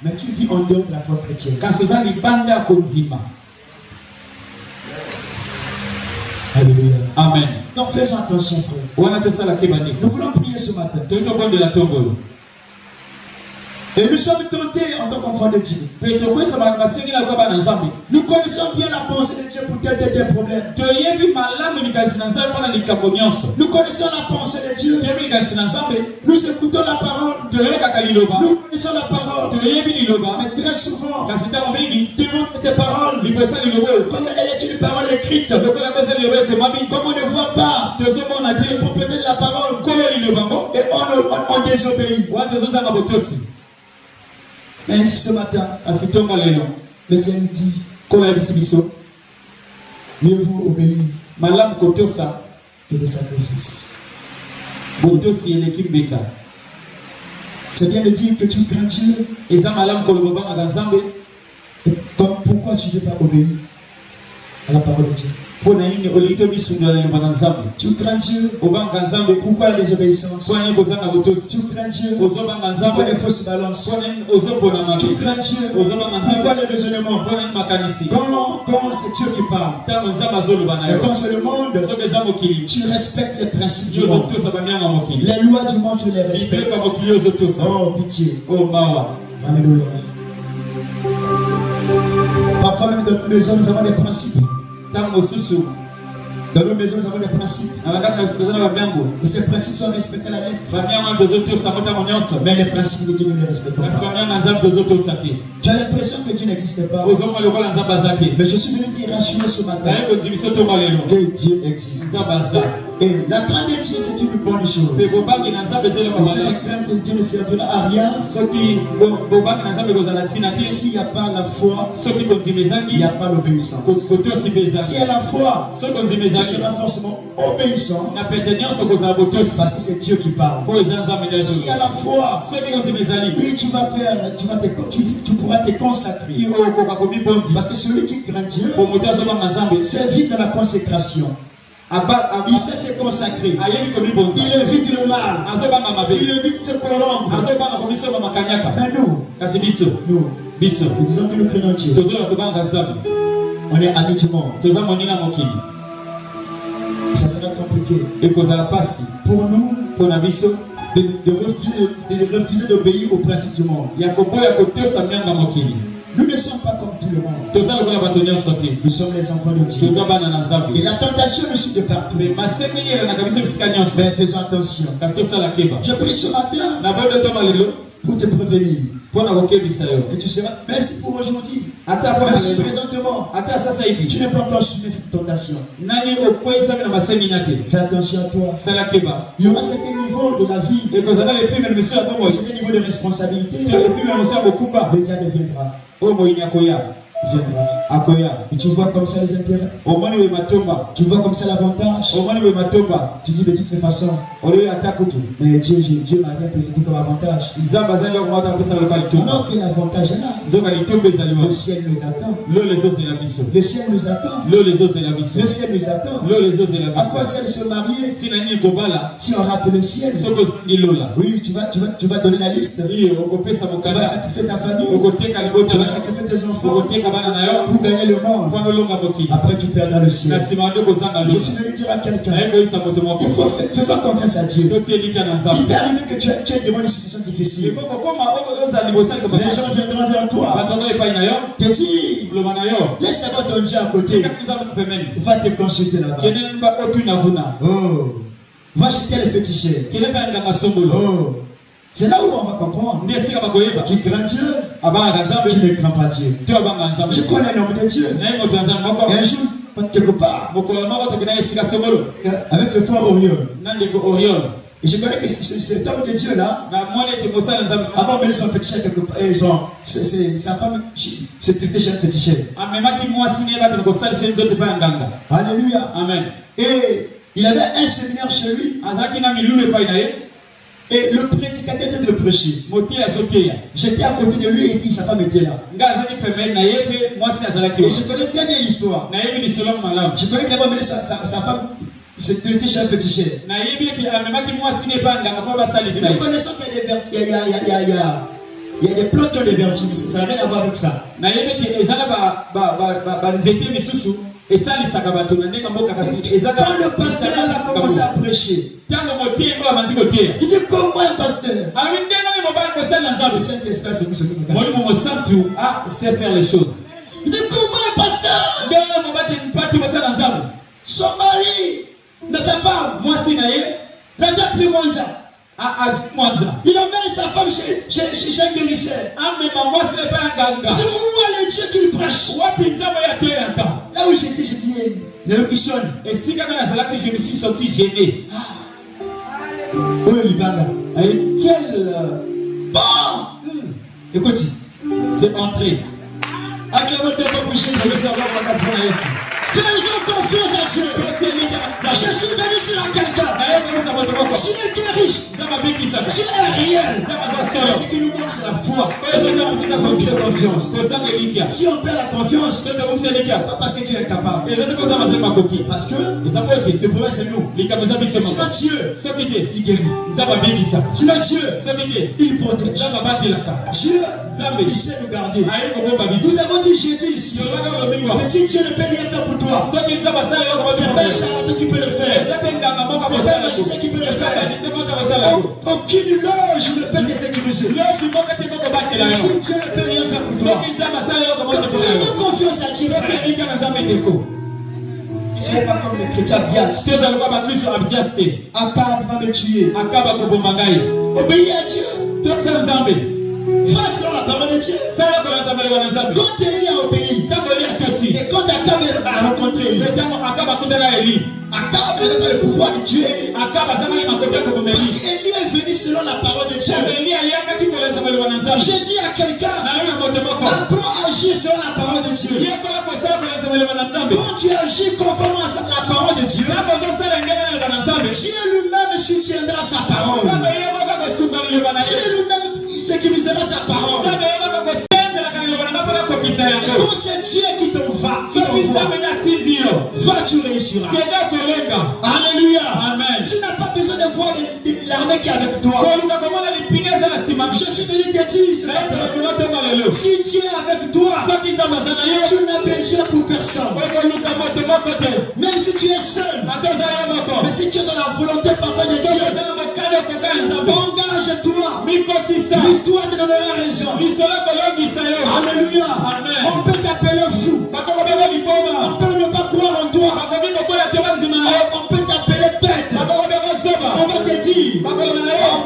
mais tu vis en dehors de la foi chrétienne. Alléluia. Amen. Donc faisons attention, frère. Nous voulons prier ce matin. Et nous sommes tentés en tant qu'enfants de Dieu. Nous connaissons bien la pensée de Dieu pour tel problème. Nous connaissons la pensée de Dieu. Nous écoutons la parole. Nous connaissons la parole. Mais très souvent, devant tes paroles, comme elle est une parole écrite, comme on ne voit pas les propriétés de la parole, et on désobéit. Mais ce matin, le Seigneur dit, mieux vaut obéir que des sacrifices. C'est bien de dire que tu crains Dieu. Et pourquoi tu ne veux pas obéir à la parole de Dieu? Tu crains Dieu. Pourquoi la désobéissance? Tu crains Dieu. Pourquoi les fausses balances? Tu crains Dieu. Pourquoi les raisonnements? Quand c'est Dieu qui parle, et quand c'est le monde, tu respectes les principes du monde. Les lois du monde, tu les respectes. Oh, pitié. Alléluia. Parfois même dans nos maisons, nous avons des principes. Dans nos maisons, nous avons des principes. Et ces principes sont respectés à la lettre. Mais les principes de Dieu, nous ne les respectons pas. Tu as l'impression que Dieu n'existe pas. Mais je suis venu te rassurer ce matin que Dieu existe. Et la crainte de Dieu, c'est une bonne chose. Et cette crainte de Dieu ne servira à rien s'il n'y a pas la foi, il n'y a pas l'obéissance. S'il y a la foi, tu seras forcément obéissant parce que c'est Dieu qui parle. S'il y a la foi, oui, tu pourras te consacrer. Parce que celui qui craint Dieu, c'est vivre dans la consécration. Il sait se consacrer. Il évite le mal. Il évite se corrompre. Mais nous disons que nous craignons Dieu. On est amis du monde. Ça sera compliqué pour nous de refuser d'obéir aux principes du monde. Nous ne sommes pas comme tout le monde. Nous sommes les enfants de Dieu. Et la tentation nous suit de partout. Mais faisons attention. Je prie ce matin pour te prévenir. Et tu seras. Merci pour aujourd'hui. Merci présentement. Tu n'es pas encore soumis à cette tentation. Fais attention à toi. Il y aura certains niveaux de la vie, certains niveaux de responsabilité. Le diable viendra. Et tu vois comme ça les intérêts. Tu vois comme ça l'avantage. Tu dis de toutes les façons, mais Dieu m'a rien présenté comme avantage. Alors que l'avantage est là. Le ciel nous attend. Le ciel nous attend. Le ciel nous attend. À quoi celle se marier? Si on rate le ciel, oui, tu vas donner la liste. Tu vas sacrifier ta famille. Tu vas sacrifier tes enfants pour gagner le monde. Après tu perdras le ciel. Je suis venu dire à quelqu'un, il faut faire confiance à Dieu. Il peut arriver que tu es devant une situation difficile. Les gens viendront vers toi. Te dis, laisse d'abord ton Dieu à côté. Va te consulter là-bas. Oh. Va chez tel féticheur. Oh. C'est là où on va comprendre. Qui craint Dieu, qui ne craint pas Dieu. Je connais l'homme de Dieu. Et un jour, quelque part, avec le frère Oriol. Et je connais que cet homme de Dieu là, avant de mener son féticheur quelque part, sa femme s'est traitée chez un féticheur. Alléluia. Amen. Et il avait un séminaire chez lui. Et le prédicateur était de le prêcher. J'étais à côté de lui et puis sa femme était là. Et je connais très bien l'histoire. Je connais qu'il avait mené sa femme C'est traité chaque petit cher. Na yebi eti amemaki mwasi ne banga akaba salisa. Nous connaissons qu'il y a des vertus, il y a des plantes qui ont des vertus, ça n'a rien à voir avec ça. Na yebi eti ezala ba nzete misusu esalisaka bato na ndenge mboka kasi ezala. Quand le pasteur a commencé à prêcher, tango motie ngo amanzi kotea. il dit comment un pasteur? Alors une dernière mobile ko sala nzambe. Le Saint-Esprit se mise au Moi mon sabtu a sait faire les choses. Il dit comment un pasteur? Dernière mobile une partie ko sala nzambe. Son mari, de sa femme, Moi si na ye, n'a plus Mwanza. Mwanza. Il emmène sa femme chez un guérisseur. Mais moi si n'est pas un ganga. Il dit où est le Dieu qu'il prêche? Là où j'étais, j'ai dit, il sonne. Et si quand je me suis senti gêné. Où est l'Ibanga? Quel. Bon! Écoute, c'est entré. Acclamez-toi pour prêcher. Je veux savoir quoi ça se passe. Faisons confiance à Dieu. Je suis venu dire à quelqu'un. Tu es guéri. Tu es réel. Ce qui nous manque, c'est la foi. Manque de confiance. Si on perd la confiance, c'est pas parce que Dieu est capable. Parce que le problème, c'est nous. Si pas Dieu, il guérit. Si pas Dieu, il protège. Dieu, il sait nous garder. Nous avons dit jeudi ici. Mais si Dieu ne peut rien faire pour toi, c'est pas un charlatan qui peut le faire. C'est pas un magicien qui peut le faire. Aucune loge ne peut te sécuriser. Si Dieu ne peut rien faire pour toi, faisons confiance à Dieu. Ne soyez pas comme les chrétiens Abdias. Akab va me tuer. Obéis à Dieu. Face à la parole de Dieu. Quand Élie a obéi, et quand Akab a rencontré Élie, Akab n'avait pas le pouvoir de tuer Élie. Parce qu'Élie est venu selon la parole de Dieu. J'ai dit à quelqu'un, apprends à agir selon la parole de Dieu. Quand tu agis conformément à la parole de Dieu, Dieu lui-même soutiendra sa parole. Dieu lui-même sécurisera sa parole. Quand c'est Dieu qui t'envoie, va, tu réussiras. Alléluia. Amen. Tu n'as pas besoin de voir l'armée qui est avec toi. Je suis venu te dire ce matin, si Dieu est avec toi, tu n'as besoin pour personne. Même si tu es seul, mais si tu es dans la volonté parfaite de Dieu, engage-toi. L'histoire te donnera raison. Alléluia. Amen. On peut t'appeler fou. On peut ne pas croire en toi. On peut t'appeler bête. On va te dire,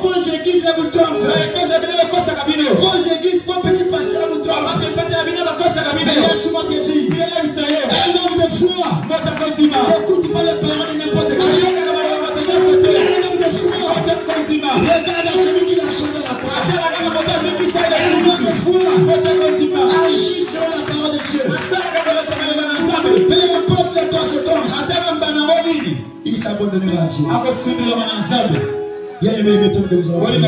vos églises vous trompent. Vos églises, vos petits pasteurs vous trompent. Mais laisse-moi te dire, un homme de foi n'écoute pas les paroles de n'importe qui. Un homme de foi regarde à celui qui l'a sauvé la croix. Un homme de foi agit selon la parole de Dieu. Peu importe les conséquences, il s'abandonnera à Dieu. Il y a une méthode de vous envoyer.